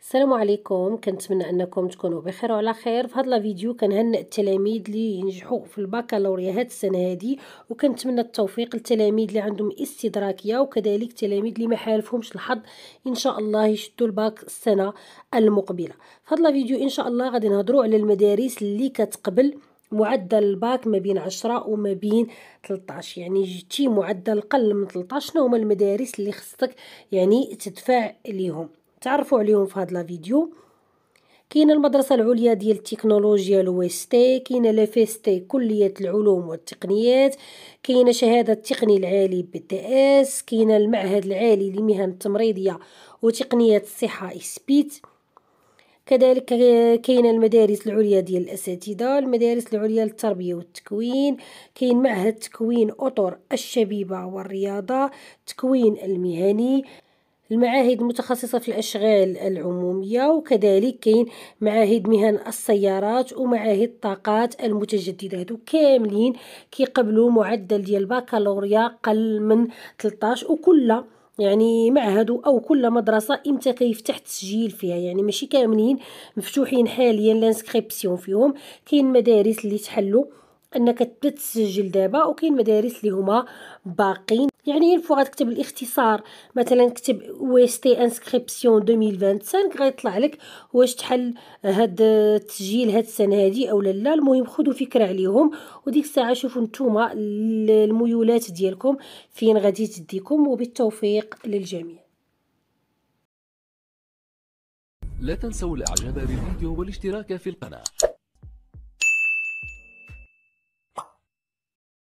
السلام عليكم. كنتمنى انكم تكونوا بخير وعلى خير. في هذا الفيديو كنهنئ التلاميذ اللي ينجحوا في البكالوريا هاد السنه هذه، وكنتمنى التوفيق للتلاميذ اللي عندهم استدراكيه، وكذلك التلاميذ اللي ما حالفهمش الحظ ان شاء الله يشدوا الباك السنه المقبله. في هذا الفيديو ان شاء الله غادي نهضروا على المدارس اللي كتقبل معدل الباك ما بين 10 وما بين 13، يعني جبتي معدل قل من 13. شنو هما المدارس اللي خصك يعني تدفع ليهم تعرفوا عليهم في هذا الفيديو؟ كاينه المدرسه العليا ديال التكنولوجيا الويستي، كاينه لافيستي كليه العلوم والتقنيات، كاينه شهاده التقني العالي BTS، كاينه المعهد العالي للمهن التمريضيه وتقنيات الصحه إسبيت. كذلك كاينه المدارس العليا ديال الاساتذه، المدارس العليا للتربيه والتكوين، كاين معهد تكوين اطر الشبيبه والرياضه، تكوين المهني، المعاهد المتخصصة في الأشغال العمومية، وكذلك كاين معاهد مهن السيارات ومعاهد الطاقات المتجددة. هادو كاملين كيقبلوا معدل ديال البكالوريا قل من 13، وكل يعني معهد او كل مدرسه امتى كيفتح التسجيل فيها، يعني ماشي كاملين مفتوحين حاليا لانسكريبسيون فيهم. كاين مدارس اللي تحلوا انك تسجل دابا، وكاين مدارس اللي هما باقين. يعني ينفع غتكتب الاختصار، مثلا كتب ويستي انسكريبسيون 2025 غيطلع لك واش تحل هاد التسجيل هاد السنه هادي او لا. المهم خذوا فكره عليهم، وديك الساعه شوفوا نتوما الميولات ديالكم فين غادي تديكم، وبالتوفيق للجميع. لا تنسوا الاعجاب بالفيديو والاشتراك في القناه.